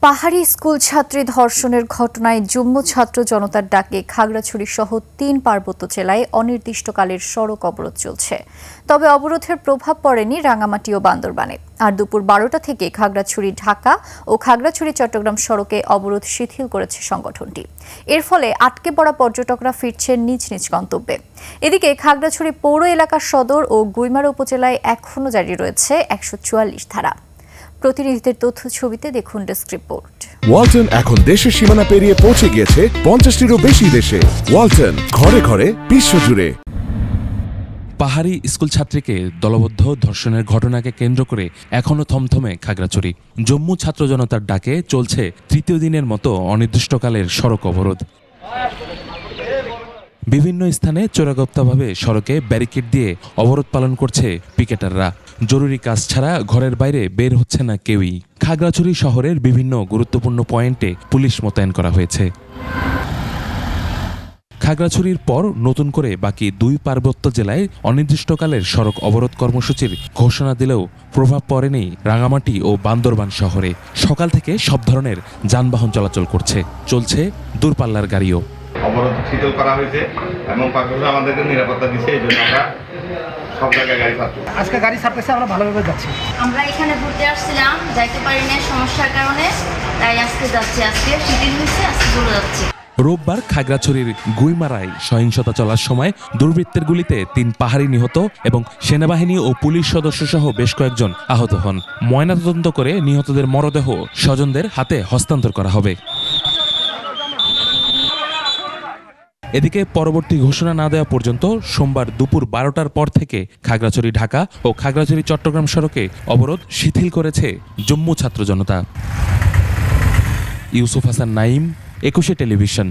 পাহাড়ি স্কুল ছাত্রী ধর্ষণের ঘটনায় জম্মু ছাত্র জনতার ডাকে খাগড়াছড়ি সহ ৩ পার্বত্য জেলায় অনির্দিষ্টকালের সড়ক অবরোধ চলছে। তবে অবরোধের প্রভাব পড়েনি রাঙ্গামাটি ও বান্দরবানে। আর দুপুর ১২টা থেকে খাগড়াছড়ি ঢাকা ও খাগড়াছড়ি চট্টগ্রাম সড়কে অবরোধ শিথিল করেছে সংগঠনটি। এর ফলে আটকে পড়া পর্যটকরা ফিরছেন নিজ নিজ গন্তব্যে। এদিকে খাগড়াছড়ি পৌর এলাকার সদর ও গুইমারা উপজেলায় এখনও জারি রয়েছে ১৪৪ ধারা। প্রতিনিধিদের তথ্য ছবিতে দেখুন ডেস্ক রিপোর্ট। ওয়ালটন এখন দেশের সীমানা পেরিয়ে পৌঁছে গিয়েছে ৫০টিরও বেশি দেশে। ওয়ালটন, ঘরে ঘরে বিশ্বজুড়ে। পাহাড়ি স্কুল ছাত্রীকে দলবদ্ধ ধর্ষণের ঘটনাকে কেন্দ্র করে এখনও থমথমে খাগড়াছড়ি। জম্মু ছাত্র জনতার ডাকে চলছে তৃতীয় দিনের মতো অনির্দিষ্টকালের সড়ক অবরোধ। বিভিন্ন স্থানে চোরাগোপ্তাভাবে সড়কে ব্যারিকেড দিয়ে অবরোধ পালন করছে পিকেটাররা। জরুরি কাজ ছাড়া ঘরের বাইরে বের হচ্ছে না কেউই। খাগড়াছড়ি শহরের বিভিন্ন গুরুত্বপূর্ণ পয়েন্টে পুলিশ মোতায়েন করা হয়েছে। খাগড়াছড়ির পর নতুন করে বাকি ২ পার্বত্য জেলায় অনির্দিষ্টকালের সড়ক অবরোধ কর্মসূচির ঘোষণা দিলেও প্রভাব পড়েনি রাঙ্গামাটি ও বান্দরবান শহরে। সকাল থেকে সব ধরনের যানবাহন চলাচল করছে, চলছে দূরপাল্লার গাড়িও। অবরোধ শিথিল করা হয়েছে এবং পাশাপাশি আমাদেরকে নিরাপত্তা দিচ্ছে, এই জন্য আমরা সব জায়গায় গাড়ি ছাড়ছি। আজকে গাড়ি ছাড়তেছে, আমরা ভালোভাবে যাচ্ছি। আমরা এখানে ঘুরতে আসছিলাম, যাইতে পারি না সমস্যার কারণে, তাই আজকে যাচ্ছি। আজকে শিথিল হয়েছে, আজকে চলে যাচ্ছি। রোববার খাগড়াছড়ির গুইমারায় সহিংসতা চলার সময় দুর্বৃত্তের গুলিতে ৩ পাহাড়ি নিহত এবং সেনাবাহিনী ও পুলিশ সদস্য সহ বেশ কয়েকজন আহত হন। ময়নাতদন্ত করে নিহতদের মরদেহ স্বজনদের হাতে হস্তান্তর করা হবে। এদিকে পরবর্তী ঘোষণা না দেওয়া পর্যন্ত সোমবার দুপুর ১২টার পর থেকে খাগড়াছড়ি ঢাকা ও খাগড়াছড়ি চট্টগ্রাম সড়কে অবরোধ শিথিল করেছে জম্মু ছাত্র জনতা। ইউসুফ হাসান নাইম, ২১ টেলিভিশন।